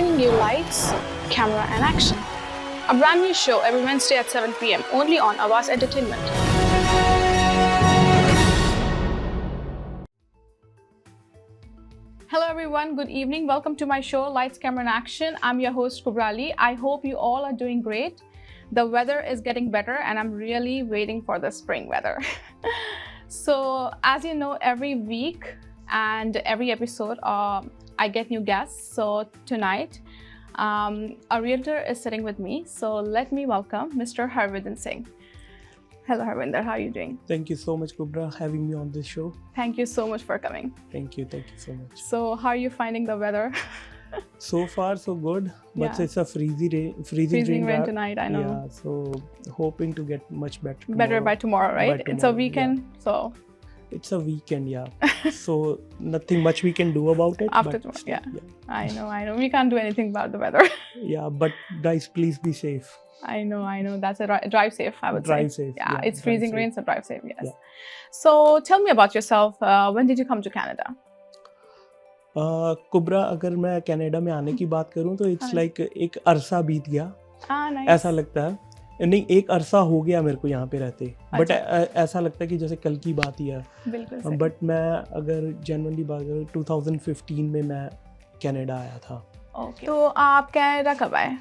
bringing you lights, camera, and action. A brand new show every Wednesday at 7 p.m. only on Avas Entertainment. Hello everyone, good evening. Welcome to my show Lights, Camera, and Action. I'm your host Kubrali. I hope you all are doing great. The weather is getting better and I'm really waiting for the spring weather. So as you know, every week and every episode I get new guests. So tonight a realtor is sitting with me. So let me welcome Mr. Harvinder Singh. Hello Harvinder, how are you doing? Thank you so much, Kubra, having me on this show. Thank you so much for coming. Thank you so much. So how are you finding the weather? So far so good, but Yeah. it's a freezing Rain tonight, I know. Yeah, so hoping to get much better Better by tomorrow, right? By It's a tomorrow, weekend, so it's a weekend, yeah. So nothing much we can do about it. After but tomorrow, still, I know. We can't do anything about the weather. Yeah, but guys, please be safe. I know. That's a drive safe, I would say. Drive safe. Yeah, it's freezing rain, so drive safe, yes. Yeah. So tell me about yourself. When did you come to Canada? Kubra, अगर मैं Canada में आने की बात करूं तो it's like एक अरसा बीत गया, Nice. ऐसा लगता है। नहीं, एक अरसा हो गया मेरे को यहाँ पे रहते, बट ऐसा लगता है कि जैसे कल की बात ही है। बिल्कुल सही। बट मैं अगर जनरली बात करूँ 2015 में मैं कनाडा आया था। ओके, तो आप कनाडा कब आए?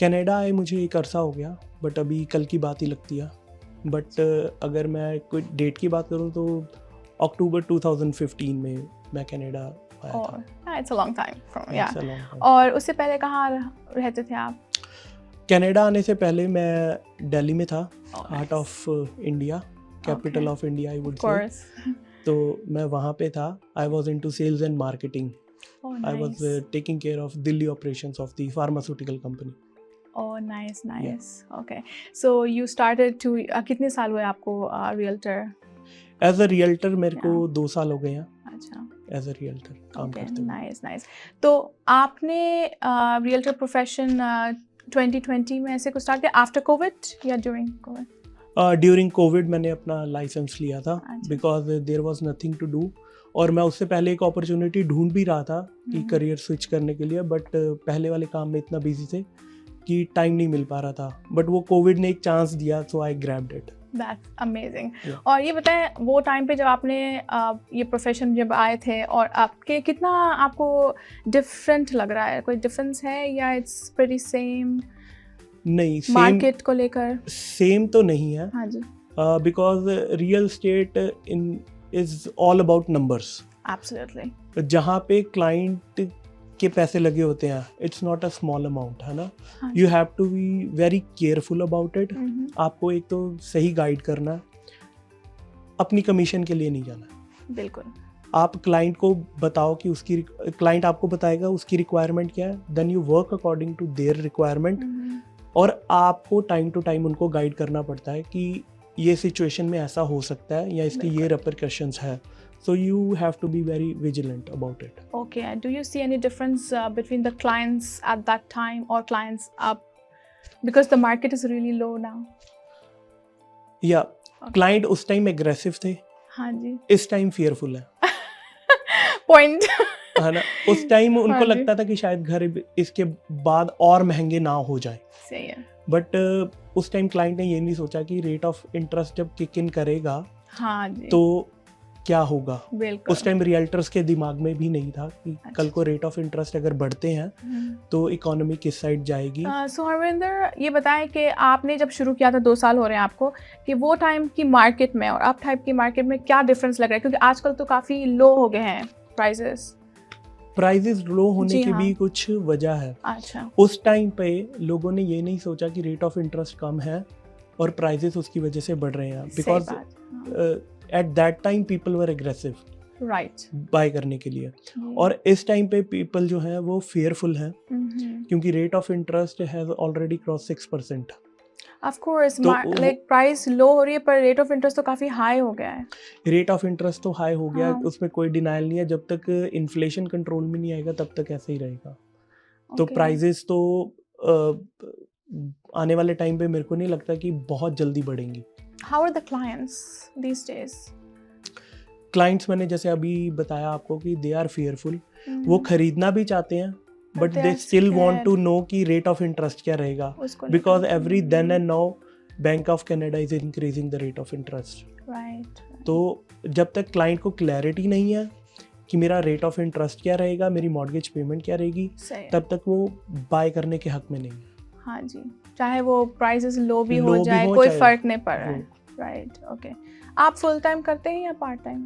कनाडा आए मुझे एक अरसा हो गया, बट अभी कल की बात ही लगती है। बट अगर मैं कोई डेट की बात करूँ तो अक्टूबर 2015 में मैं कनाडा आया था। It's a long time from, yeah. It's a long time. और उससे पहले कहाँ रहते थे आप? कनाडा आने से पहले मैं दिल्ली में था, heart of India, capital of India I would say. तो मैं वहाँ पे था। I was into sales and marketing. I was taking care of Delhi operations of the pharmaceutical company. Oh, nice. Okay. So you started to कितने साल हुए आपको realtor? As a realtor मेरे को 2 साल हो गए हैं। अच्छा। एज अ रियल्टर काम करते हुए। नाइस। तो आपने रियल्टर प्रोफेशन 2020 में ऐसे कुछ स्टार्ट किया आफ्टर कोविड या ड्यूरिंग कोविड? ड्यूरिंग कोविड मैंने अपना लाइसेंस लिया था, अच्छा। Because there was nothing to do. और मैं उससे पहले एक अपॉर्चुनिटी ढूंढ भी रहा था कि करियर स्विच करने के लिए, बट पहले वाले काम में इतना बिजी थे कि टाइम नहीं मिल पा रहा था। बट वो कोविड ने एक चांस दिया, so I grabbed it. That's amazing. Yeah. और ये बताएं, वो टाइम पे जब आपने ये प्रोफेशन जब आए थे और आपके कितना आपको डिफरेंट लग रहा है? कोई डिफरेंस है या इट्स प्रीटी सेम? नहीं, मार्केट को लेकर सेम तो नहीं है। हाँ जी। Because real estate is all about numbers. Absolutely. जहाँ पे क्लाइंट के पैसे लगे होते हैं, it's not a small amount, है ना। You have to be very careful about it. आपको एक तो सही गाइड करना है, अपनी कमीशन के लिए नहीं जाना। बिल्कुल। आप क्लाइंट को बताओ कि उसकी क्लाइंट आपको बताएगा उसकी रिक्वायरमेंट क्या है, then you work according to their requirement. और आपको टाइम टू टाइम उनको गाइड करना पड़ता है कि ये सिचुएशन में ऐसा हो सकता है या इसकी ये रिपरकशंस है। So you have to be very vigilant about it. Okay. Do you see any difference between the clients at that time or clients up? Because the market is really low now. Yeah. Okay. Client उस time aggressive थे। हाँ जी। इस time fearful है। Point. है ना। उस time उनको लगता था कि शायद घर इसके बाद और महंगे ना हो जाए। सही है। बट उस टाइम क्लाइंट ने ये नहीं सोचा कि रेट ऑफ इंटरेस्ट जब किक इन करेगा, हाँ जी, तो क्या होगा। बिल्कुल। उस टाइम रियल्टर्स के दिमाग में भी नहीं था कि कल को रेट ऑफ इंटरेस्ट अगर बढ़ते हैं तो इकोनॉमी किस साइड जाएगी। सो हरविंदर, ये बताएं कि आपने जब शुरू किया था 2 साल हो रहे हैं आपको, कि वो टाइम की मार्केट में और अब टाइप की मार्केट में क्या डिफरेंस लग रहा है? क्योंकि आजकल तो काफ़ी लो हो गए हैं प्राइजेस लो होने की हाँ। भी कुछ वजह है। अच्छा। उस टाइम पे लोगों ने ये नहीं सोचा कि रेट ऑफ इंटरेस्ट कम है और प्राइजेस उसकी वजह से बढ़ रहे हैं, because at that time people were aggressive right buy करने के लिए। और इस टाइम पे पीपल जो हैं वो फेयरफुल हैं, क्योंकि rate of interest has already cross 6%। Of course, like price low हो रही है पर रेट ऑफ इंटरेस्ट तो काफ़ी हाई हो गया है। रेट ऑफ इंटरेस्ट तो हाई हो गया, हाँ। उसमें कोई डिनाइल नहीं है। जब तक इन्फ्लेशन कंट्रोल में नहीं आएगा तब तक ऐसे ही रहेगा। तो प्राइजेस तो आने वाले टाइम पे मेरे को नहीं लगता कि बहुत जल्दी बढ़ेंगी। How are the clients these days? Clients मैंने जैसे अभी बताया आपको कि दे आर फेयरफुल। वो खरीदना भी चाहते हैं but they they are still want scared. To know कि रेट ऑफ इंटरेस्ट क्या रहेगा, उसको लेकर। Because every then and now bank of Canada is increasing the rate of interest. Right. तो जब तक क्लाइंट को क्लैरिटी नहीं है कि मेरा रेट ऑफ इंटरेस्ट क्या रहेगा, मेरी मॉर्गेज पेमेंट क्या रहेगी, सही है। तब तक वो बाय करने के हक में नहीं है. हाँ जी, चाहे वो प्राइसेस लो भी Low हो भी जाए, हो, कोई चाहे फर्क नहीं पड़ रहा वो। है। Right, okay. आप फुल टाइम करते हैं या पार्ट टाइम?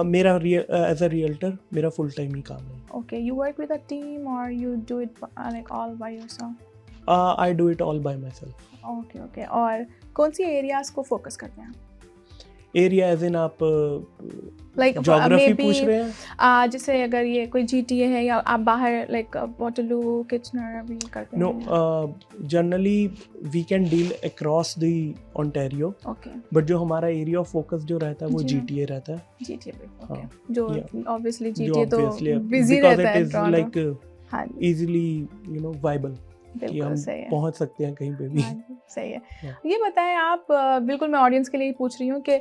मेरा एज अ रियल्टर मेरा फुल टाइम ही काम है. Okay, you work with a team और you do it like all by yourself? I do it all by myself. Okay okay. और कौन सी एरियाज को फोकस करते हैं? एरिया एज इन आप लाइक ज्योग्राफी पूछ रहे हैं? जैसे अगर ये कोई GTA है या आप बाहर लाइक वाटरलू, किचनर भी करते नो, हैं? Generally we can deal across the Ontario, okay, but जो हमारा एरिया ऑफ फोकस जो रहता है वो जी। GTA रहता है. GTA भी, हाँ, ओके। जो yeah. ऑब्वियसली जो GTA तो obviously बिजी because रहता it है is टोरंटो। like हाँ जी, easily viable कि बिल्कुल हम सही है। पहुंच सकते हैं कहीं पे भी. हाँ जी, सही है। Yeah. ये बताएं आप, बिल्कुल मैं ऑडियंस के लिए पूछ रही हूँ कि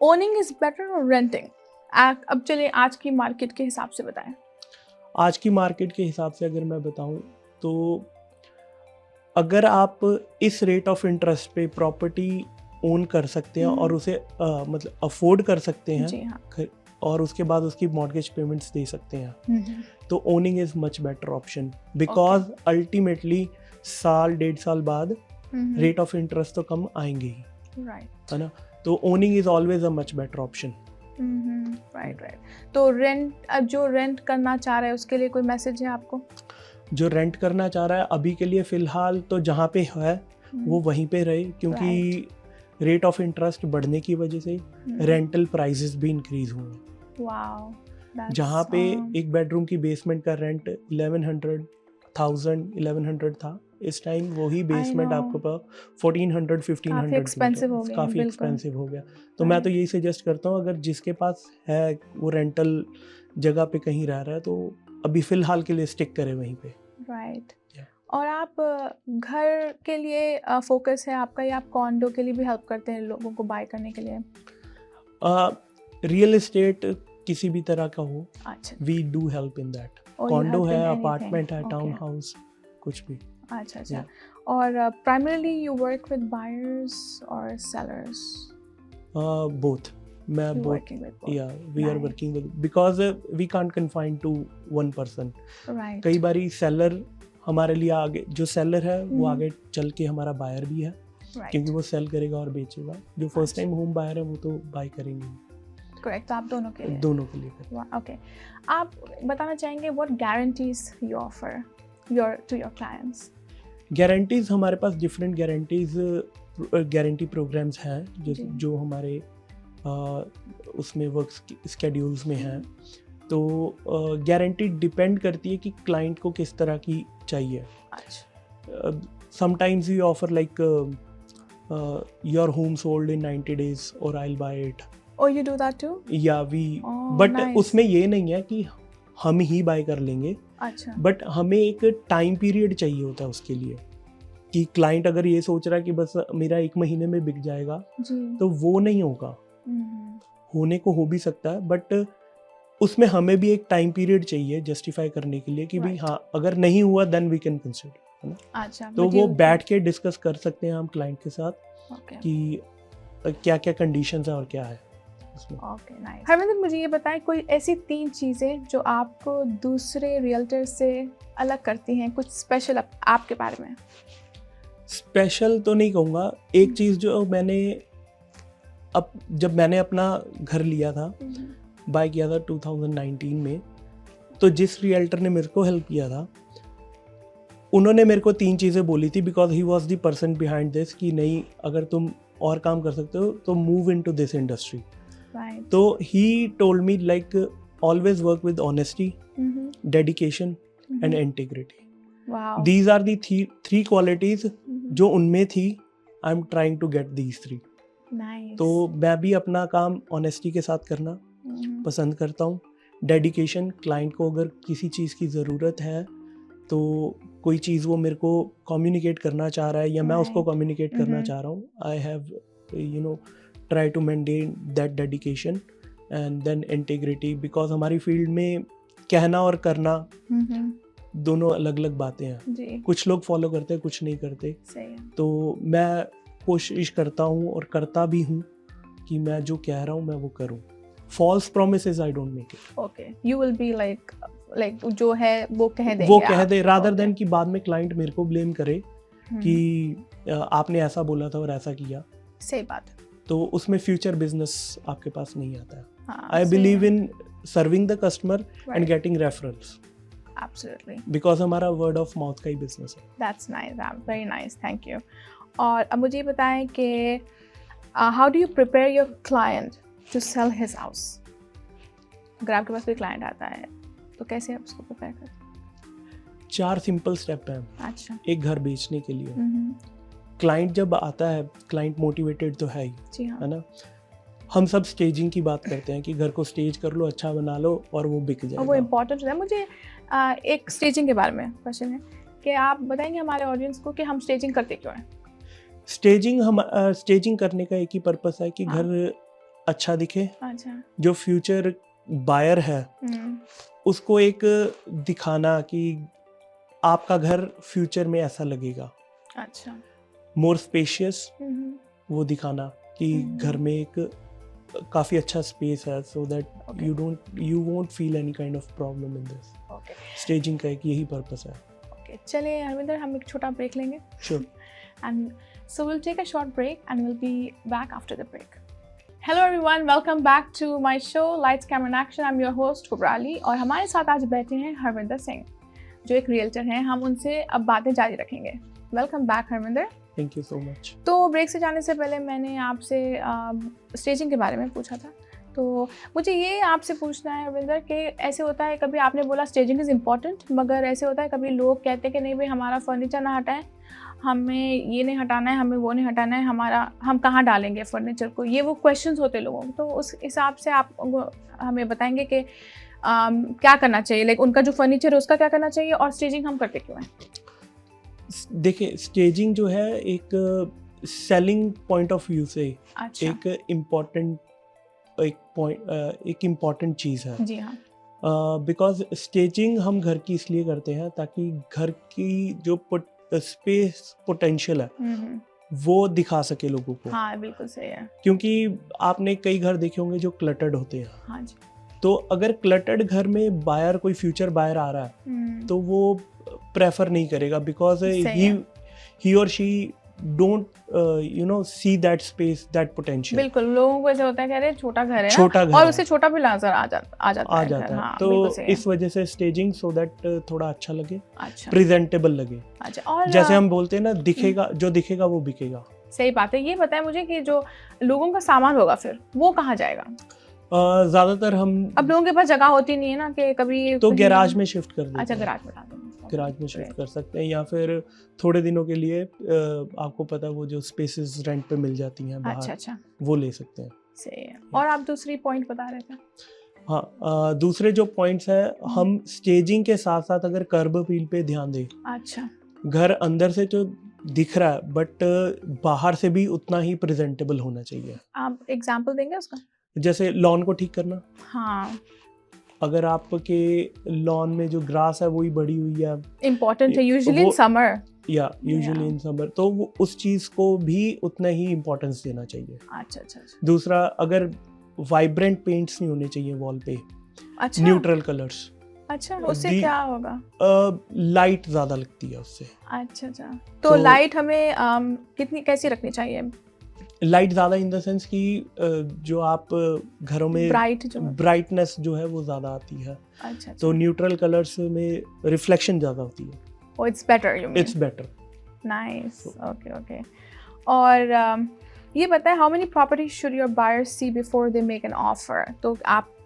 ओनिंग इज बेटर और रेंटिंग? अब चलिए आज की मार्केट के हिसाब से बताएं। आज की मार्केट के हिसाब से अगर मैं बताऊं तो अगर आप इस रेट ऑफ इंटरेस्ट पे प्रॉपर्टी ओन कर सकते हैं और उसे मतलब अफोर्ड कर सकते हैं, जी हाँ। और उसके बाद उसकी मॉर्गेज पेमेंट्स दे सकते हैं, हम्म, तो owning is much better option. Because ultimately साल 1.5 साल बाद रेट ऑफ इंटरेस्ट तो कम आएंगे ही, राइट है ना. तो owning is always a much better option. Right right. तो जो रेंट करना चाह रहा है उसके लिए कोई मैसेज है आपको? जो रेंट करना चाह रहा है अभी के लिए फ़िलहाल तो जहाँ पे है वो वहीं पे रहे, क्योंकि रेट ऑफ इंटरेस्ट बढ़ने की वजह से रेंटल प्राइसेस भी इंक्रीज हुए हैं. वाओ, जहाँ पे एक बेडरूम की बेसमेंट का रेंट 1100 था, इस टाइम वही बेसमेंट know. आपको पास 1400 1500 expensive हो गया, काफ़ी बिल्कुल। एक्सपेंसिव हो गया. तो मैं तो यही सजेस्ट करता हूँ, अगर जिसके पास है वो रेंटल जगह पे कहीं रह रहा है तो अभी फ़िलहाल के लिए स्टिक करे वहीं पे. राइट। Yeah. और आप घर के लिए फोकस है आपका, या आप कॉन्डो के लिए भी हेल्प करते हैं लोगों को बाय करने के लिए? रियल एस्टेट किसी भी तरह का हो, अच्छा, we do help in that. Or you condo help है, in anything. अपार्टमेंट है, टाउन Okay. हाउस, कुछ भी. अच्छा अच्छा। Yeah. और primarily you work with buyers और सेलर्स? बोथ. मैं You both. working with both. या we are Nice. Working with, because we can't confine to one person. Right. कई बारी सेलर हमारे लिए आगे, जो सेलर है वो आगे चल के हमारा बायर भी है, Right. क्योंकि वो सेल करेगा और बेचेगा. जो फर्स्ट अच्छा। टाइम होम बायर है वो तो बाय करेंगे. Correct. तो आप दोनों के लिए? दोनों के लिए करेंगे. ओके। आप बताना चाहेंगे what guarantees you offer to your clients? Guarantees हमारे पास डिफरेंट गारंटी प्रोग्राम्स हैं जी। जो हमारे उसमें वर्क स्केड्यूल्स में हैं. तो गारंटी डिपेंड करती है कि क्लाइंट को किस तरह की चाहिए. अच्छा, sometimes we offer like your home sold in 90 days और आई विल बाय इट. और यू डू दैट टू? या वी, Oh, बट nice. उसमें ये नहीं है कि हम ही बाय कर लेंगे, अच्छा, बट हमें एक टाइम पीरियड चाहिए होता है उसके लिए. कि क्लाइंट अगर ये सोच रहा है कि बस मेरा 1 महीने में बिक जाएगा, जी। तो वो नहीं होगा. हम्म, होने को हो भी सकता है, बट उसमें हमें भी एक टाइम पीरियड चाहिए जस्टिफाई करने के लिए कि भाई Right. हाँ, अगर नहीं हुआ देन वी कैन कंसिडर, है ना. अच्छा, तो but वो you- बैठ के डिस्कस कर सकते हैं हम क्लाइंट के साथ Okay. कि क्या क्या कंडीशंस है और क्या है उसमें. Okay, nice. हरमिंदर, मुझे ये बताएं कोई ऐसी 3 चीज़ें जो आपको दूसरे रियल्टर से अलग करती हैं, कुछ स्पेशल आपके बारे में? स्पेशल तो नहीं कहूँगा. एक चीज़ जो जब मैंने अपना घर लिया था, बाय किया था 2019 में, तो जिस रियल्टर ने मेरे को हेल्प किया था उन्होंने मेरे को 3 चीज़ें बोली थी, because he was the person behind this, कि नहीं, अगर तुम और काम कर सकते हो तो move into this industry. Right. तो he told me like always work with honesty, dedication and integrity. Wow, these are the 3 qualities जो उनमें थी. I am trying to get these 3. Nice. तो मैं भी अपना काम ऑनेस्टी के साथ करना पसंद करता हूँ. डेडिकेशन, क्लाइंट को अगर किसी चीज़ की ज़रूरत है तो कोई चीज़ वो मेरे को कम्युनिकेट करना चाह रहा है या मैं उसको Right. कम्युनिकेट करना चाह रहा हूँ, I have try to maintain that dedication and then integrity. Because हमारी फील्ड में कहना और करना दोनों अलग अलग बातें हैं। जी कुछ लोग फॉलो करते हैं, कुछ नहीं करते। सही है। तो मैं कोशिश करता हूँ और करता भी हूँ कि मैं जो कह रहा हूँ मैं वो करूँ। False promises I don't make it. Okay, you will be like जो है वो कह देंगे वो कह आप। दे रादर Okay. देन कि बाद में क्लाइंट मेरे को ब्लेम करे कि आपने ऐसा बोला था और ऐसा किया, सही बात है। तो उसमें फ्यूचर बिजनेस आपके पास नहीं आता है। हाँ, आई सही बिलीव है। In serving the customer and Right. Getting referrals, Absolutely. Because हमारा वर्ड ऑफ माउथ का ही बिजनेस है। That's nice. Very nice. Thank you. और अब मुझे ये बताएं कि how do you prepare your client to sell his house? अगर आपके पास कोई क्लाइंट आता है तो कैसे आप उसको प्रिपेयर करते हैं? 4 सिंपल स्टेप हैं अच्छा। एक घर बेचने के लिए। हम्म, क्लाइंट जब आता है, क्लाइंट मोटिवेटेड तो है ही, जी हाँ। है ना। हम सब स्टेजिंग की बात करते हैं कि घर को स्टेज कर लो, अच्छा बना लो और वो बिक और वो जाएगा। इम्पोर्टेंट है। मुझे एक स्टेजिंग के बारे में क्वेश्चन है कि आप बताएंगे हमारे ऑडियंस को कि हम स्टेजिंग करते क्यों हैं? स्टेजिंग करने का एक ही पर्पस है कि हाँ। घर अच्छा दिखे। अच्छा। जो फ्यूचर बायर है हम्म, उसको एक दिखाना कि आपका घर फ्यूचर में ऐसा लगेगा, अच्छा। मोर स्पेशियस, हम्म, वो दिखाना कि घर में एक काफ़ी अच्छा स्पेस है, so that Okay. You won't feel any kind of problem in this. Okay staging का एक यही पर्पस है। ओके, चलिए हरविंदर, हम एक छोटा ब्रेक लेंगे। Sure. And so we'll take a short break and we'll be back after the break. Hello everyone, welcome back to my show Lights Camera and Action. I'm your host Kubrali और हमारे साथ आज बैठे हैं हरविंदर सिंह जो एक realtor हैं। हम उनसे अब बातें जारी रखेंगे। Welcome back Harvinder. Thank you so much. तो ब्रेक से जाने से पहले मैंने आपसे स्टेजिंग के बारे में पूछा था, तो मुझे ये आपसे पूछना है हरविंदर कि ऐसे होता है कभी आपने बोला स्टेजिंग इज़ इम्पॉर्टेंट, मगर ऐसे होता है कभी लोग कहते हैं कि नहीं भाई हमारा फर्नीचर ना हटाएं, हमें ये नहीं हटाना है, हमें वो नहीं हटाना है, हम कहाँ डालेंगे फर्नीचर को, ये वो क्वेश्चंस होते लोगों को। तो उस हिसाब से आप हमें बताएंगे कि क्या करना चाहिए, लाइक उनका जो फर्नीचर है उसका क्या करना चाहिए और स्टेजिंग हम करते क्यों हैं? देखिए, स्टेजिंग जो है एक सेलिंग पॉइंट ऑफ व्यू से अच्छा। एक इम्पॉर्टेंट चीज़ है। जी हाँ। बिकॉज स्टेजिंग हम घर की इसलिए करते हैं ताकि घर की जो स्पेस पोटेंशियल है वो दिखा सके लोगों को। हाँ बिल्कुल सही है। क्योंकि आपने कई घर देखे होंगे जो क्लटर्ड होते हैं। हाँ जी। तो अगर क्लटर्ड घर में बायर, कोई फ्यूचर बायर आ रहा है तो वो प्रेफर नहीं करेगा, बिकॉज ही और she don't see that space, that potential. बिल्कुल, लोगों को ऐसे होता है कि अरे छोटा घर है, छोटा घर और है, उससे छोटा भी नजर आ जाता है। हाँ, तो इस वजह से स्टेजिंग, सो दैट थोड़ा अच्छा लगे, अच्छा प्रेजेंटेबल लगे। अच्छा। और जैसे हम बोलते हैं ना, दिखेगा, जो दिखेगा वो बिकेगा। सही बात है। ये बताएं मुझे कि जो लोगों का सामान होगा फिर वो कहाँ जाएगा? ज्यादातर हम, अब लोगों के पास जगह होती नहीं है ना कि कभी तो गैराज में शिफ्ट कर देते अच्छा, हैं। गैराज में डाल देंगे। गैराज में शिफ्ट कर सकते हैं, या फिर थोड़े दिनों के लिए आपको पता है वो जो स्पेसेस रेंट पे मिल जाती हैं बाहर, अच्छा वो ले सकते हैं। सही है। और आप दूसरी पॉइंट बता रहे थे? हाँ, दूसरे जो पॉइंट्स हैं, हम स्टेजिंग के साथ साथ अगर कर्ब अपील पे ध्यान दें, अच्छा, घर अंदर से जो दिख रहा है बट बाहर से भी उतना ही प्रेजेंटेबल होना चाहिए। आप एग्जांपल देंगे उसका? जैसे लॉन को ठीक करना। हाँ, अगर आपके लॉन में जो ग्रास है वही बढ़ी हुई है, इम्पोर्टेंट है यूजुअली इन समर, या यूजुअली इन समर, तो वो उस चीज़ को भी उतना ही इम्पोर्टेंस देना चाहिए। अच्छा। दूसरा, अगर वाइब्रेंट पेंट्स नहीं होने चाहिए वॉल पे, अच्छा, न्यूट्रल कलर्स। अच्छा, उससे क्या होगा? लाइट ज़्यादा लगती है उससे। अच्छा। तो लाइट हमें कैसी रखनी चाहिए? लाइट ज़्यादा इन द सेंस कि जो आप घरों में ब्राइटनेस जो है वो ज़्यादा आती है। अच्छा। तो न्यूट्रल कलर्स में रिफ्लेक्शन ज़्यादा होती है। Oh, it's better, you mean? It's better. Nice. Okay. और ये बताएं, how many properties should your buyers see before they make an offer? तो आप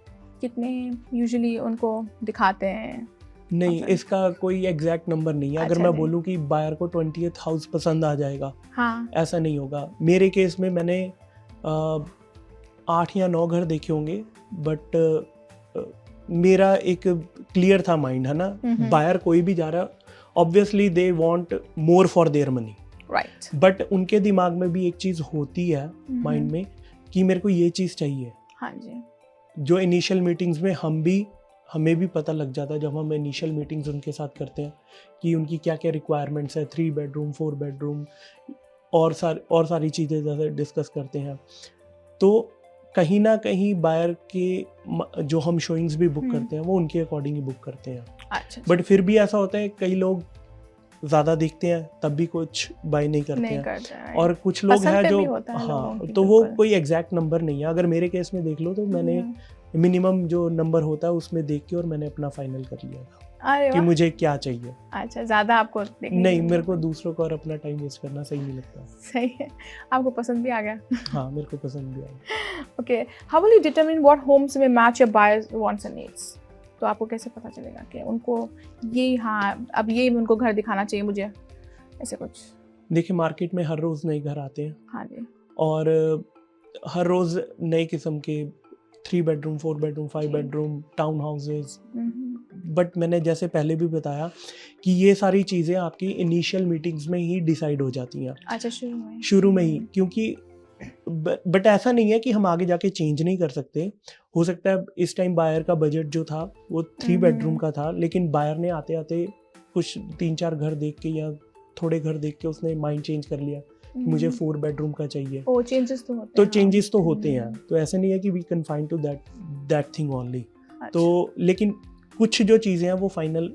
कितने यूजुअली उनको दिखाते हैं? नहीं, इसका कोई एग्जैक्ट नंबर नहीं है। अगर मैं बोलूँ कि बायर को 20th हाउस पसंद आ जाएगा, हाँ, ऐसा नहीं होगा। मेरे केस में मैंने 8 या 9 घर देखे होंगे, बट मेरा एक क्लियर था माइंड, है ना। बायर कोई भी जा रहा है, obviously they want more for their money, right, but उनके दिमाग में भी एक चीज़ होती है माइंड में कि मेरे को ये चीज़ चाहिए। हाँ जी। जो इनिशियल मीटिंग्स में हम भी हमें भी पता लग जाता है जब हम इनिशियल मीटिंग्स उनके साथ करते हैं कि उनकी क्या क्या रिक्वायरमेंट्स है, 3 बेडरूम 4 बेडरूम और सारी चीज़ें जैसे डिस्कस करते हैं। तो कहीं ना कहीं बायर के जो हम शोइंग्स भी बुक करते हैं वो उनके अकॉर्डिंग ही बुक करते हैं। अच्छा, बट फिर भी ऐसा होता है कई लोग ज़्यादा देखते हैं तब भी कुछ बाय नहीं करते हैं और कुछ लोग हैं जो हाँ, तो वो कोई एग्जैक्ट नंबर नहीं है। अगर मेरे केस में देख लो तो मैंने मिनिमम जो नंबर होता है उसमें देख के और मैंने अपना फाइनल कर लिया था कि मुझे क्या चाहिए। अच्छा, ज़्यादा आपको नहीं, मेरे को दूसरों को और अपना टाइम वेस्ट करना सही नहीं लगता। सही है, आपको पसंद भी आ गया। हाँ, मेरे को पसंद भी आ गया। Okay, how will you determine what homes may match your buyers wants and needs? तो आपको कैसे पता चलेगा कि उनको ये, हाँ अब ये उनको घर दिखाना चाहिए मुझे, ऐसे कुछ? देखिए, मार्केट में हर रोज़ नए घर आते हैं। हाँ जी। और हर रोज़ नए किस्म के 3 bedroom 4 bedroom 5 bedroom town houses. But मैंने जैसे पहले भी बताया कि ये सारी चीज़ें आपकी इनिशियल मीटिंग्स में ही डिसाइड हो जाती हैं। अच्छा, शुरू में ही, क्योंकि बट ऐसा नहीं है कि हम आगे जाके चेंज नहीं कर सकते। हो सकता है इस टाइम बायर का बजट जो था वो 3 बेडरूम का था, लेकिन बायर ने आते आते कुछ 3-4 घर देख के या थोड़े घर देख के उसने माइंड चेंज कर लिया, मुझे 4 बेडरूम का चाहिए। चेंजेस तो होते तो हैं। चेंजेस तो होते हैं, तो ऐसा नहीं है कि we confine to that thing only. तो लेकिन कुछ जो चीज़ें हैं वो फाइनल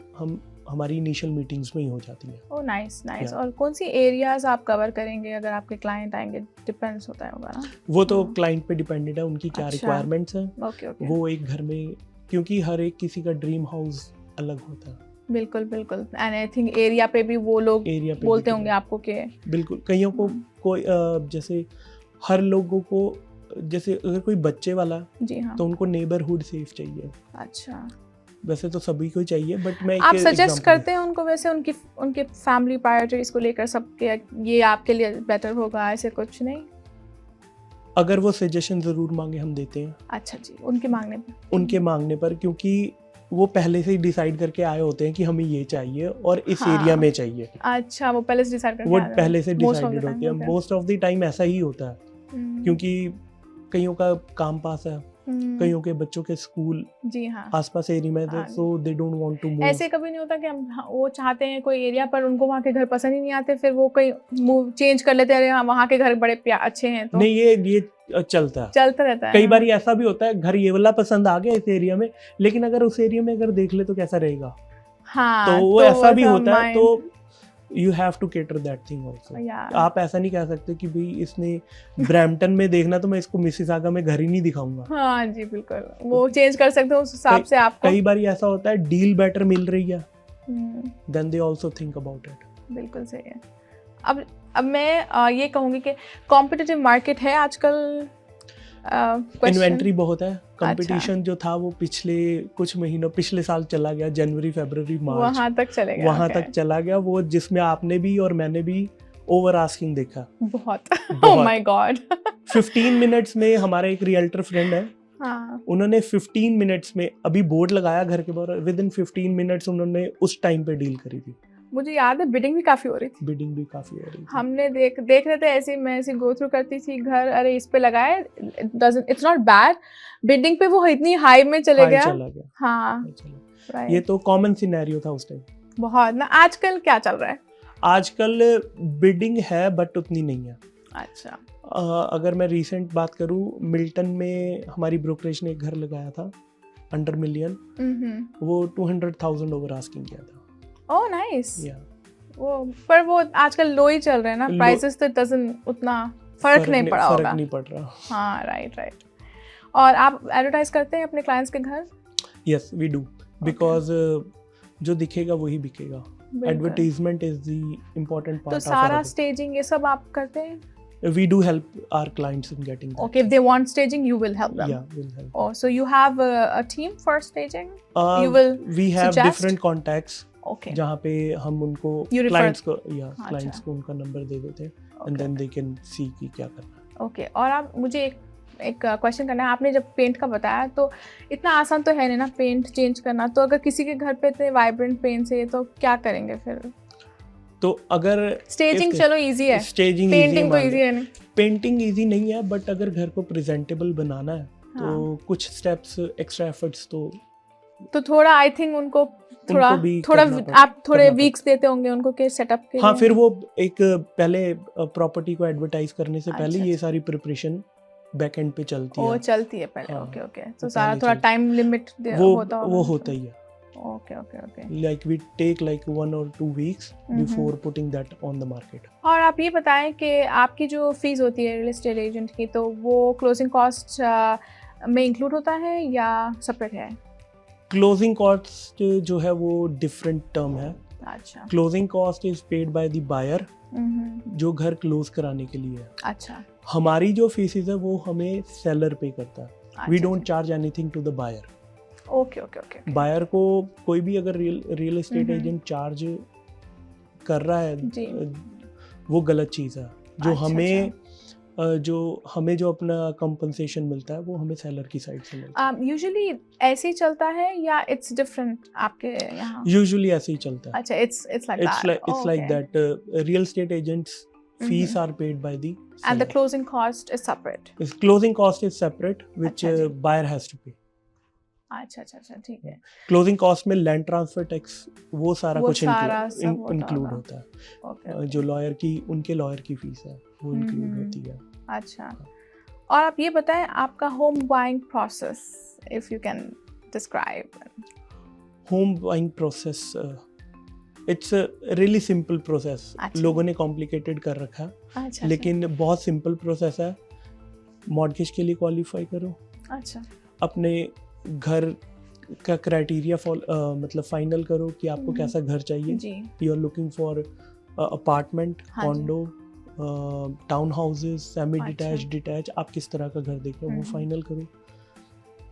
हमारी इनिशियल मीटिंग्स में ही हो जाती हैं। ओह, नाइस। और कौन सी एरियाज आप कवर करेंगे अगर आपके क्लाइंट आएंगे? डिपेंड्स होता है होगा ना? वो तो क्लाइंट पे डिपेंडेंट है, उनकी क्या रिक्वायरमेंट्स हैं। ओके। वो एक घर में, क्योंकि हर एक किसी का ड्रीम हाउस अलग होता है। बिल्कुल। एंड आई थिंक एरिया पे भी वो लोग बोलते होंगे आपको कि बिल्कुल, कईयों को कोई जैसे हर लोगों को, जैसे अगर कोई बच्चे वाला जी हाँ, तो उनको नेबरहुड सेफ चाहिए। अच्छा, वैसे तो सभी को चाहिए, बट मैं आप सजेस्ट करते हैं उनको वैसे उनकी फैमिली प्रायोरिटीज को लेकर सबके ये आपके लिए बेटर होगा, ऐसे कुछ नहीं? अगर वो सजेशन ज़रूर मांगे हम देते हैं। अच्छा जी, उनके मांगने पर, क्योंकि वो पहले से ही डिसाइड करके आए होते हैं कि हमें ये चाहिए और इस एरिया में चाहिए। अच्छा, वो पहले से डिसाइड करके वो पहले से डिसाइडेड होती है। मोस्ट ऑफ द टाइम ऐसा ही होता है, क्योंकि कईयों का काम पास है, कईयों के बच्चों के स्कूल जी हाँ आसपास एरिया में, so they don't want to move. ऐसे कभी नहीं होता कि हम वो चाहते हैं कोई एरिया पर उनको वहाँ के घर पसंद ही नहीं आते, फिर वो कहीं मूव चेंज कर लेते हैं, वहाँ के घर बड़े अच्छे हैं तो? नहीं, ये चलता रहता है। कई बार ऐसा भी होता है घर ये वाला पसंद आ गया इस एरिया में, लेकिन अगर उस एरिया में अगर देख ले तो कैसा रहेगा। हाँ, तो वो ऐसा भी होता है। तो you have to cater that thing also. आप ऐसा नहीं कह सकते कि भाई इसने ब्रैम्पटन में देखना तो मैं इसको मिसिसागा में घर ही नहीं दिखाऊंगा। हाँ जी, बिल्कुल, वो चेंज कर सकते हो उस हिसाब से। आपको कई बार ऐसा होता है डील बेटर मिल रही है, then they also think about it. बिल्कुल सही है। अब मैं ये कहूँगी कि कॉम्पिटिटिव मार्केट है आजकल, इन्वेंट्री बहुत है, कंपटीशन जो था वो पिछले साल चला गया, जनवरी फरवरी मार्च वहाँ तक चला गया वो, जिसमें आपने भी और मैंने भी ओवर आस्किंग देखा बहुत। Oh my God. 15 मिनट्स में हमारा एक रियल्टर फ्रेंड है, उन्होंने 15 मिनट्स में अभी बोर्ड लगाया घर के बाहर, विद इन 15 मिनट्स उन्होंने उस टाइम पे डील करी थी। मुझे याद है बिडिंग भी काफ़ी हो रही थी। हमने देख रहे थे, ऐसे मैं ऐसे गो थ्रू करती थी घर, अरे इस पे लगाए, इट्स नॉट बैड, बिडिंग पे वो इतनी हाई में चला गया। हाँ, ये तो कॉमन सिनेरियो था उस टाइम बहुत ना। आजकल क्या चल रहा है? आजकल बिडिंग है बट उतनी नहीं है। अच्छा, अगर मैं रिसेंट बात करूँ, मिल्टन में हमारी ब्रोकरेज ने एक घर लगाया था अंडर मिलियन, वो 200,000 ओवर आस्किंग किया था। Oh nice. पर वो आजकल लो ही चल रहे हैं ना प्राइसेस, तो डजंट उतना फर्क नहीं पड़ रहा। हाँ, राइट। और आप एडवर्टाइज करते हैं अपने क्लाइंट्स के घर? यस, वी डू, बिकॉज जो दिखेगा वही बिकेगा। Advertisement is the important part. तो सारा स्टेजिंग ये सब आप करते हैं? We do help our clients in getting that. Okay, if they want staging, you will help them. Yeah, we'll help. Oh, so you have a team for staging? We have different contacts. Okay. जहाँ पे हम उनको clients को उनका number दे देते हैं, and then they can see कि क्या करना है। Okay, और आप मुझे एक क्वेश्चन करना है। आपने जब पेंट का बताया तो इतना आसान तो है नहीं ना पेंट चेंज करना, तो अगर किसी के घर पे इतने वाइब्रेंट पेंट्स है तो क्या करेंगे फिर? तो अगर स्टेजिंग चलो इजी है, पेंटिंग तो इजी है नहीं। पेंटिंग इजी नहीं है, बट अगर घर को प्रेजेंटेबल बनाना है तो कुछ स्टेप्स, एक्स्ट्रा एफर्ट्स तो तो थोड़ा आई थिंक उनको थोड़ा उनको भी थोड़ा करना आप थोड़े करना वीक्स देते होंगे उनको के सेटअप के हाँ, लिए? फिर वो एक पहले प्रॉपर्टी को एडवर्टाइज करने से पहले अच्छा, ये अच्छा। सारी प्रिपरेशन बैक एंड पे चलती वो है। चलती है पहले। हाँ, ओके ओके, वो तो सारा पहले थोड़ा चलती टाइम लिमिट वो होता होगा वो उनको। होता ही है। Okay okay okay. Like we take like 1 or 2 weeks before putting that on the market. और आप ये बताएं कि आपकी जो फीस होती है रियल एस्टेट एजेंट की, तो वो क्लोजिंग कॉस्ट में इंक्लूड होता है या सेपरेट है? Closing cost जो है वो different term है। अच्छा। Closing cost is paid by the buyer हम्म। जो घर क्लोज कराने के लिए है। अच्छा। हमारी जो फीसेस है वो हमें सेलर पे करता है। We अच्छा, don't charge anything to the buyer. Okay okay okay. Buyer को कोई भी अगर रियल एस्टेट एजेंट चार्ज कर रहा है जी। वो गलत चीज़ है। जो अच्छा, हमें जो अपना कंपनसेशन मिलता है वो हमें सेलर की साइड से मिलता है। यूजुअली ऐसे ही चलता है या इट्स डिफरेंट आपके यहाँ? यूजुअली ऐसे ही चलता है। अच्छा, it's like that real estate agents fees are paid by the seller. And the closing cost is separate. Closing cost is separate which अच्छा जी। buyer has to pay. अच्छा अच्छा अच्छा, ठीक है। क्लोजिंग कॉस्ट में लैंड ट्रांसफर टैक्स वो सारा वो कुछ सारा सब होता इंक्लूड होगा। होता है। ओके। जो लॉयर की उनके लॉयर की फीस है वो इंक्लूड होती है। अच्छा, और आप ये बताएं आपका home buying process, if you can describe. Home buying process it's really simple process. अच्छा। लोगों ने कॉम्प्लिकेटेड कर रखा है अच्छा, लेकिन बहुत सिंपल प्रोसेस है। मॉर्गेज के लिए क्वालिफाई करो, अच्छा। अपने घर का क्राइटेरिया मतलब फाइनल करो कि आपको कैसा घर चाहिए। जी। You are looking for apartment, हाँ जी। Condo, town houses, semi detach, अच्छा। डिटैच, आप किस तरह का घर देख रहे हो वो हम्म। फाइनल करो।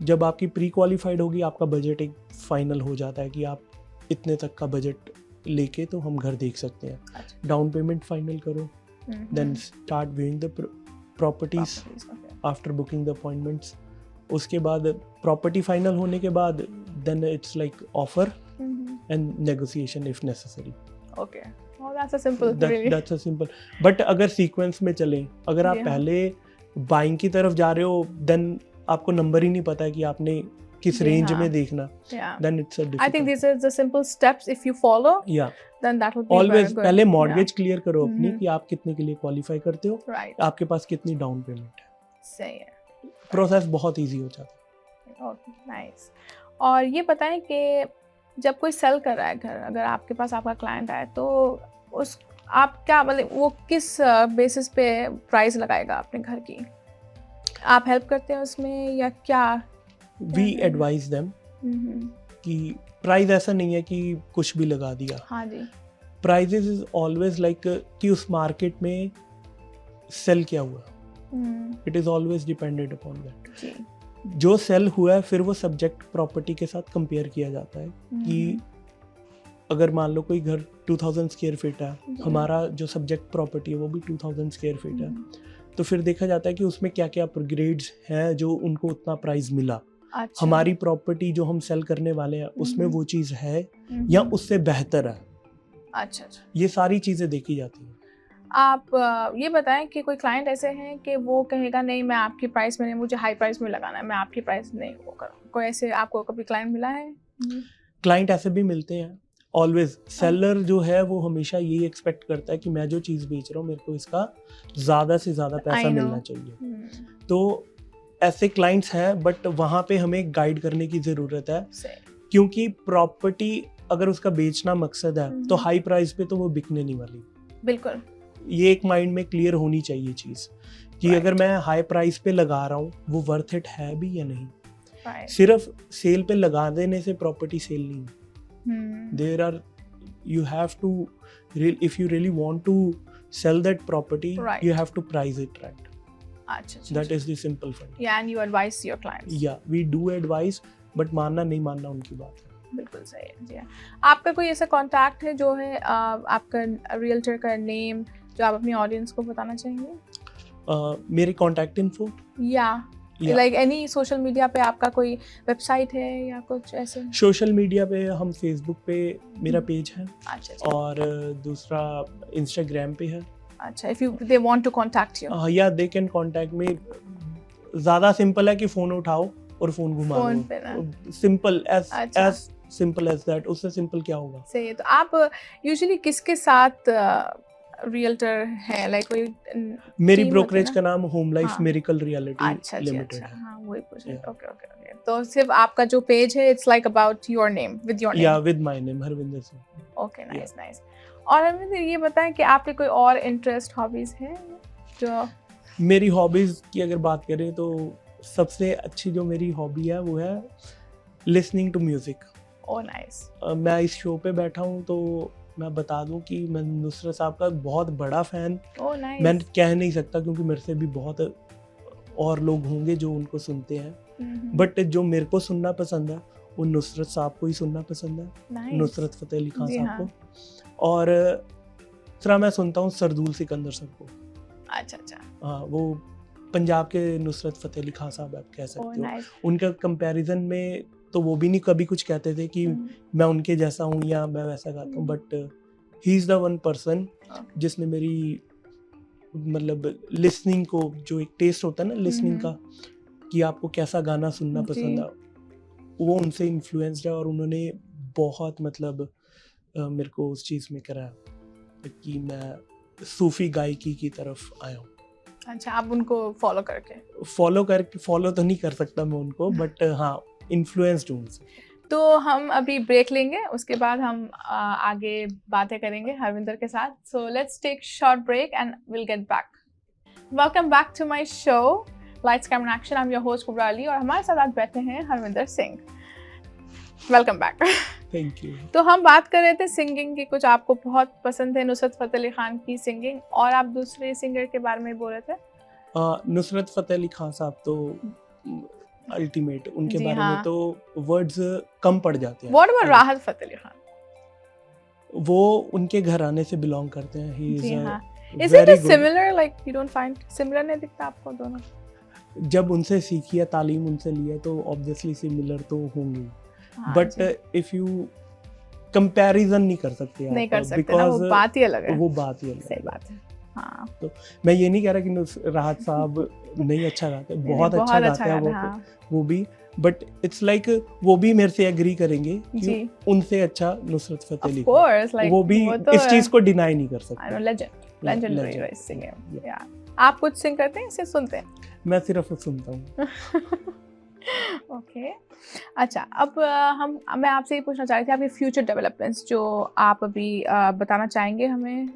जब आपकी प्री क्वालिफाइड होगी आपका बजट एक फाइनल हो जाता है कि आप इतने तक का बजट लेके तो हम घर देख सकते हैं। अच्छा। डाउन पेमेंट फाइनल करो, then start viewing the properties after booking the appointments. उसके बाद प्रॉपर्टी फाइनल होने के बाद then it's like offer and negotiation if necessary. Okay, that's a simple, that's a simple. But अगर सीक्वेंस में चलें, अगर आप पहले बाइंग की तरफ जा रहे हो देन आपको नंबर ही नहीं पता है कि आपने किस रेंज में देखना, then it's a difficult. I think this is the simple steps if you follow, या then that will be always पहले मॉर्गेज क्लियर करो अपनी हम्म। कि आप कितने के लिए क्वालिफाई करते हो, राइट। आपके पास कितनी डाउन पेमेंट है। सही है, प्रोसेस बहुत इजी हो जाता है। Okay, nice. और ये बताएं कि जब कोई सेल कर रहा है घर, अगर आपके पास आपका क्लाइंट आए तो उस आप क्या मतलब वो किस बेसिस पे प्राइस लगाएगा अपने घर की? आप हेल्प करते हैं उसमें या क्या? वी एडवाइज देम कि प्राइस ऐसा नहीं है कि कुछ भी लगा दिया। हाँ जी। प्राइजेस इज ऑलवेज लाइक कि उस मार्केट में सेल क्या हुआ, it is always dependent upon that. जी। जो सेल हुआ है फिर वो सब्जेक्ट प्रॉपर्टी के साथ कंपेयर किया जाता है कि अगर मान लो कोई घर 2000 स्क्वायर फीट है, हमारा जो सब्जेक्ट प्रॉपर्टी है वो भी 2000 स्क्वायर फीट है, तो फिर देखा जाता है कि उसमें क्या क्या अपग्रेड्स हैं जो उनको उतना प्राइस मिला। अच्छा। हमारी प्रॉपर्टी जो हम सेल करने वाले हैं उसमें वो चीज़ है या उससे बेहतर है। अच्छा अच्छा, ये सारी चीज़ें देखी जाती हैं। आप ये बताएं कि कोई क्लाइंट ऐसे हैं कि वो कहेगा नहीं मैं आपकी प्राइस में नहीं, मुझे हाई प्राइस में लगाना है, मैं आपकी प्राइस नहीं वो करूँ, कोई ऐसे आपको कभी क्लाइंट मिला है? क्लाइंट ऐसे भी मिलते हैं ऑलवेज। सेलर जो है वो हमेशा यही एक्सपेक्ट करता है कि मैं जो चीज़ बेच रहा हूँ मेरे को इसका ज़्यादा से ज़्यादा पैसा मिलना चाहिए। तो ऐसे क्लाइंट्स हैं बट वहाँ पे हमें गाइड करने की ज़रूरत है, क्योंकि प्रॉपर्टी अगर उसका बेचना मकसद है तो हाई प्राइस पे तो वो बिकने नहीं वाली। बिल्कुल, ये एक माइंड में क्लियर होनी चाहिए चीज़ कि अगर मैं हाई प्राइस पे लगा रहा हूँ वो वर्थ इट है भी या नहीं। सिर्फ सेल पे लगा देने से प्रॉपर्टी सेल नहीं। There are you have to if you really want to sell that property, you have to price it right. That is the simple fund. Yeah, and you advise your clients. Yeah, we do advise, but मानना नहीं मानना उनकी बात है। बिल्कुल सही है जी। आपका कोई ऐसा कांटेक्ट है जो है आपका रियल्टर का नेम जो आप अपनी ऑडियंस को बताना चाहेंगे? मेरी कॉन्टैक्ट इन्फो या लाइक एनी सोशल मीडिया पे आपका कोई वेबसाइट है या कुछ ऐसे? सोशल मीडिया पे हम फेसबुक पे मेरा पेज है। अच्छा। और दूसरा इंस्टाग्राम पे है। अच्छा, if they want to contact you, या दे कैन कांटेक्ट मी। ज़्यादा सिंपल है कि फ़ोन उठाओ, और फोन घुमा फोन पे ना। लो, सिंपल अच्छा। As simple as that. उससे सिंपल क्या होगा? सही है। तो आप यूजुअली किसके साथ रियल्टर है, लाइक कोई मेरी टीम होती है ब्रोकरेज ना? का नाम होम लाइफ हाँ। मिरेकल रियलिटी अच्छा जी, लिमिटेड अच्छा, है। हाँ वही पूछ रही। Yeah. Okay okay okay. तो सिर्फ आपका जो पेज है it's like about your name, with your या name. With my name Harvinder Singh. Okay, nice nice. और हमें ये बताएं कि आपके कोई और इंटरेस्ट, हॉबीज हैं जो? मेरी हॉबीज की अगर बात करें तो सबसे अच्छी जो मेरी हॉबी है वो है listening to music. Oh nice. मैं इस शो पे बैठा हूँ तो मैं बता दूं कि मैं नुसरत साहब का बहुत बड़ा फैन ओह मैं नाइस। कह नहीं सकता, क्योंकि मेरे से भी बहुत और लोग होंगे जो उनको सुनते हैं, बट जो मेरे को सुनना पसंद है वो नुसरत साहब को ही सुनना पसंद है, नुसरत फतेह अली खान जी साहब हाँ। को। और दूसरा मैं सुनता हूँ सरदूल सिकंदर सर को। अच्छा अच्छा। हाँ, वो पंजाब के नुसरत फतेह अली खान साहब आप कह ओह सकते हो। नाइस। उनका कंपैरिजन में तो वो भी नहीं कभी कुछ कहते थे कि मैं उनके जैसा हूँ या मैं वैसा गाता हूँ, but he is the one person जिसने मेरी मतलब लिसनिंग को, जो एक टेस्ट होता है ना लिसनिंग का कि आपको कैसा गाना सुनना पसंद है, वो उनसे इन्फ्लुएंस्ड है। और उन्होंने बहुत मतलब मेरे को उस चीज़ में करा कि मैं सूफी गायकी की तरफ आया हूँ। अच्छा, आप उनको फॉलो करके? फॉलो तो नहीं कर सकता मैं उनको, बट हाँ इन्फ्लुएंस्ड हूँ उनसे। तो हम अभी ब्रेक लेंगे, उसके बाद हम आगे बातें करेंगे हरविंदर के साथ। So let's take short break and will get back. Welcome back to my show lights camera action. I am your host Kubra Ali और हमारे साथ आज बैठे हैं Harvinder Singh. Welcome back. Thank you. तो हम बात कर रहे थे सिंगिंग की, कुछ आपको बहुत पसंद है नुसरत फतेह अली खान की सिंगिंग, और आप दूसरे सिंगर के बारे में बोल रहे थे। नुसरत फतेह अली खान साहब तो अल्टीमेट, उनके जी बारे हाँ। में तो वर्ड्स कम पड़ जाते हैं। व्हाट अबाउट राहत फतेह अली खान? वो उनके घराने से बिलोंग करते हैं। ही जी इज हाँ। Is it similar, like you don't find similar नहीं दिखता आपको दोनों? जब उनसे सीखी है, तालीम उनसे ली है, तो ऑब्वियसली सिमिलर तो होंगे, बट इफ यू कंपैरिजन नहीं कर सकते आप, नहीं कर सकते ना, वो बात ही अलग है। वो बात ही अलग सही बात है। हाँ। तो मैं ये नहीं कह रहा कि राहत साहब नहीं अच्छा गाते, बहुत अच्छा गाते हैं वो भी, बट इट्स लाइक वो भी मेरे से एग्री करेंगे कि उनसे अच्छा नुसरत फतेह अली खान, वो भी इस चीज को डिनाई नहीं कर सकते। Legendary singer. या आप कुछ सिंग करते हैं, इसे सुनते हैं? मैं सिर्फ सुनता हूँ। ओके। अच्छा, अब मैं आपसे ये पूछना चाह रही थी, आपके फ्यूचर डेवलपमेंट्स जो आप अभी बताना चाहेंगे हमें।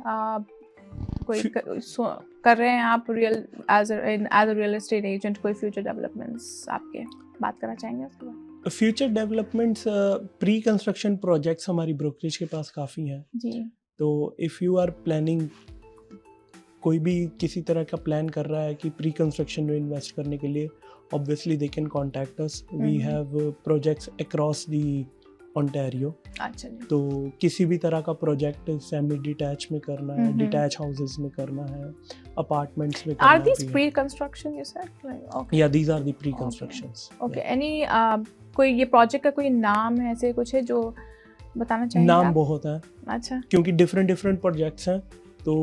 कोई कर रहे हैं आप real as a real estate agent, कोई फ्यूचर डेवलपमेंट्स आपके बात करना चाहेंगे उसके बाद? Future developments, pre construction projects हमारी ब्रोकरेज के पास काफ़ी हैं जी। तो इफ़ यू आर प्लानिंग, कोई भी किसी तरह का प्लान कर रहा है कि प्री कंस्ट्रक्शन में इन्वेस्ट करने के लिए, obviously they can contact us. We have projects across the Ontario. अच्छा जी। तो किसी भी तरह का प्रोजेक्ट सेमी डिटैच में करना है, डिटैच हाउसेस में करना है, अपार्टमेंट्स में करना है। Are these pre-construction you said? Okay. Yeah, these are the pre-constructions. Okay. Any कोई ये प्रोजेक्ट का कोई नाम है, ऐसे कुछ है जो बताना चाहेंगे? नाम आप? बहुत है। अच्छा। क्योंकि डिफरेंट प्रोजेक्ट्स हैं, तो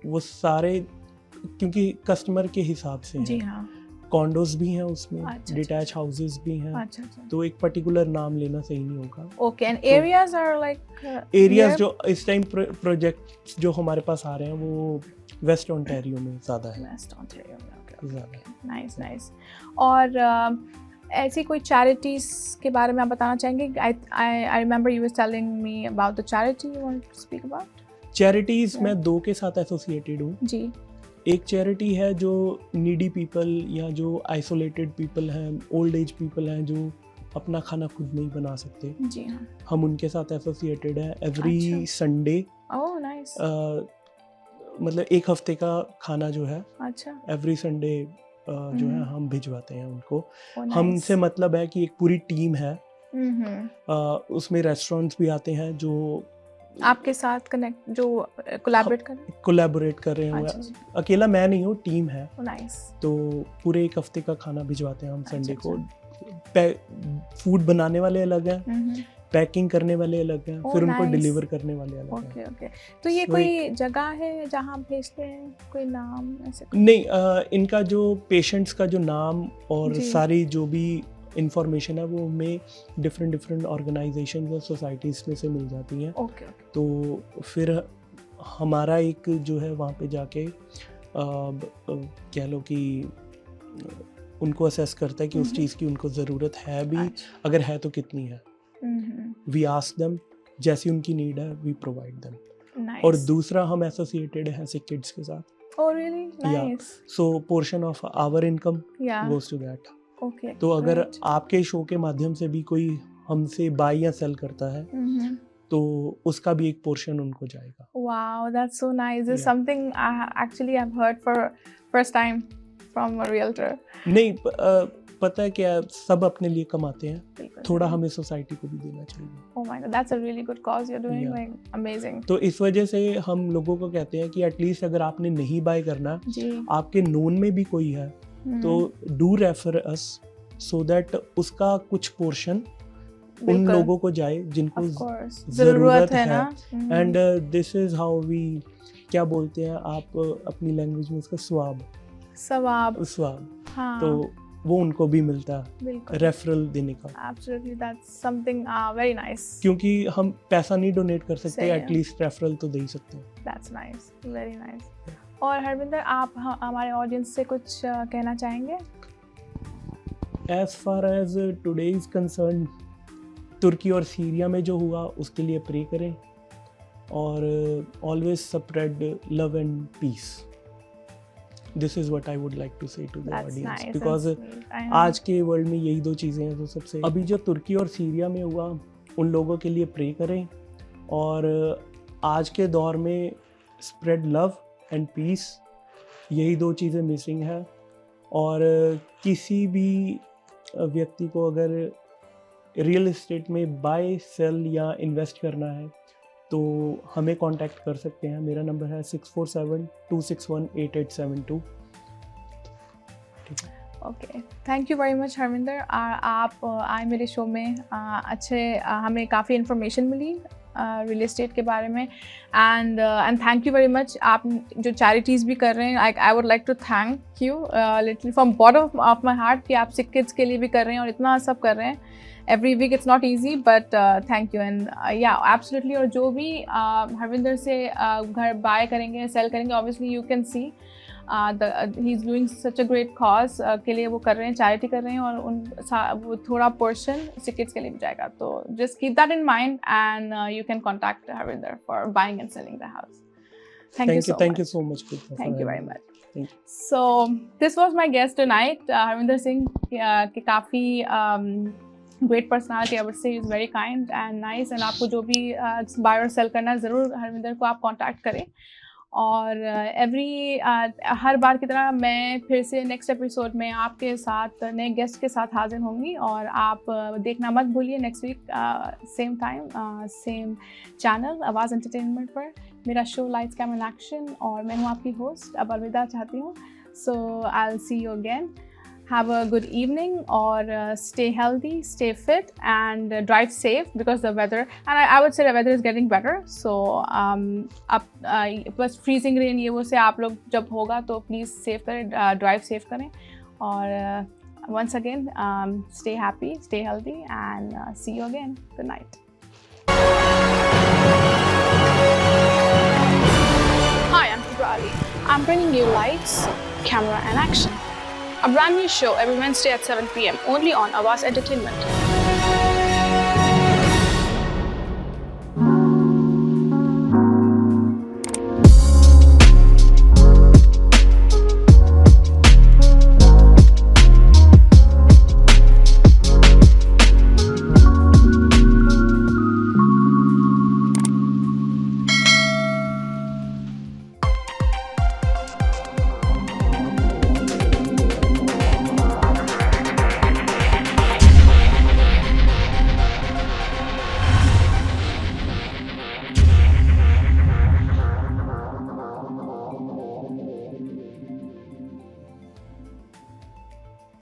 वो सारे क्योंकि कस्टमर के हिसाब से हैं। जी हाँ। कॉन्डोज भी हैं उसमें, अच्छा, डिटैच हाउसेस भी हैं। अच्छा अच्छा। तो एक पर्टिकुलर नाम लेना सही नहीं होगा। Okay. And areas are like areas जो इस टाइम प्रोजेक्ट्स जो हमारे पास आ रहे हैं वो वेस्ट ओंटारियो में ज़्यादा है। वेस्ट ओंटारियो में। Okay, nice nice. और ऐसी कोई चैरिटीज के बारे में आप बताना चाहेंगे? I remember you was telling me about the charity you want to speak about. Charities मैं दो के साथ एसोसिएटेड हूँ जी। एक चैरिटी है जो नीडी पीपल या जो आइसोलेटेड पीपल हैं, ओल्ड एज पीपल हैं, जो अपना खाना खुद नहीं बना सकते। जी हाँ। हम उनके साथ एसोसिएटेड है। Every Sunday oh nice. मतलब एक हफ्ते का खाना जो है, अच्छा, एवरी संडे जो है हम भिजवाते हैं उनको। nice. हमसे मतलब है कि एक पूरी टीम है, उसमें रेस्टोरेंट्स भी आते हैं जो आपके साथ कनेक्ट, जो कोलैबोरेट कर रहे हैं। अच्छा। अकेला मैं नहीं हूँ, टीम है। नाइस। तो पूरे एक हफ्ते का खाना भिजवाते हैं हम संडे को। फूड बनाने वाले अलग हैं, पैकिंग करने वाले अलग हैं, फिर उनको डिलीवर करने वाले अलग हैं। Okay okay. तो ये कोई जगह है जहाँ भेजते हैं, कोई नाम ऐसे? नहीं, इनका जो पेशेंट्स का जो नाम और सारी जो भी इंफॉर्मेशन है वो हमें डिफरेंट ऑर्गेनाइजेशन और सोसाइटीज़ में से मिल जाती हैं। ओके तो फिर हमारा एक जो है वहाँ पे जाके कह लो कि उनको असेस करता है कि उस चीज़ की उनको ज़रूरत है भी, अच्छा अगर है तो कितनी है। वी आस्क देम, जैसी उनकी नीड है वी प्रोवाइड देम। और नाइस दूसरा हम एसोसिएटेड हैं सिक किड्स के साथ। Oh really nice so portion of our income या गोज टू दैट। ओके तो अगर आपके शो के माध्यम से भी कोई हमसे बाय या सेल करता है तो उसका भी एक पोर्शन उनको जाएगा। wow that's so nice this is Yeah. something actually I've heard for first time from a realtor नहीं पता है क्या, सब अपने लिए कमाते हैं, बिल्कुल थोड़ा सही। हमें सोसाइटी को भी देना चाहिए। oh my god that's a really good cause you're doing Yeah. like amazing तो इस वजह से हम लोगों को कहते हैं कि एटलीस्ट अगर आपने नहीं बाय करना, जी आपके नोन में भी कोई है तो do refer us so that उसका कुछ पोर्शन उन बिल्कुल। लोगों को जाए जिनको of course ज़रूरत है है। ना and this is how we, क्या बोलते हैं आप अपनी लैंग्वेज में उसका स्वाब हाँ तो वो उनको भी मिलता है बिल्कुल रेफरल देने का, absolutely that's something very nice क्योंकि हम पैसा नहीं डोनेट कर सकते, सही है। एटलीस्ट रेफरल तो दे ही सकते हैं। that's nice very nice और हरविंदर आप हमारे ऑडियंस से कुछ कहना चाहेंगे? As far as today is concern, तुर्की और सीरिया में जो हुआ उसके लिए प्रे करें और always spread love and peace. This is what I would like to say to the That's audience, nice, because that's sweet. I know. आज के वर्ल्ड में यही दो चीज़ें हैं जो सबसे, अभी जो तुर्की और सीरिया में हुआ उन लोगों के लिए प्रे करें और आज के दौर में स्प्रेड लव एंड पीस, यही दो चीज़ें मिसिंग है। और किसी भी व्यक्ति को अगर रियल एस्टेट में बाय सेल या इन्वेस्ट करना है तो हमें कांटेक्ट कर सकते हैं। मेरा नंबर है 6472618872। ठीक है, okay thank you very much Harvinder. आप आए मेरे शो में, हमें काफ़ी इन्फॉर्मेशन मिली रियल एस्टेट के बारे में and thank you very much. आप जो चैरिटीज़ भी कर रहे हैं, I would like to thank you literally from bottom of my heart कि आप सिक किड्स के लिए भी कर रहे हैं और इतना सब कर रहे हैं every week. It's not easy but thank you and yeah absolutely। और जो भी हरविंदर से घर बाय करेंगे सेल करेंगे, obviously you can see he's doing such a great cause के लिए वो कर रहे हैं, चैरिटी कर रहे हैं और वो थोड़ा पोर्शन सिकेट्स के लिए भी जाएगा। तो just keep that in mind and you can contact Harvinder for buying and selling the house. Thank you so much. Thank you very much. Thank you. So this was my guest tonight, Harvinder Singh के काफ़ी great personality, I would say he's very kind and nice and आपको जो भी buy और sell करना है ज़रूर हरविंदर को आप contact करें। और हर बार की तरह मैं फिर से नेक्स्ट एपिसोड में आपके साथ नए गेस्ट के साथ हाजिर होंगी और आप देखना मत भूलिए next week same time same channel Awaaz entertainment पर मेरा show lights camera and action और मैं हूँ आपकी होस्ट। अब अलविदा चाहती हूँ। So I will see you again. Have a good evening or stay healthy, stay fit and drive safe because the weather, and I would say the weather is getting better. So अब बस freezing rain ये वो से आप लोग जब होगा तो please safe करें, drive safe करें और once again stay happy, stay healthy and see you again. Good night. Hi, I'm Kubra Ali. I'm bringing you lights, camera and action. A brand new show every Wednesday at 7 p.m. only on Awaaz Entertainment.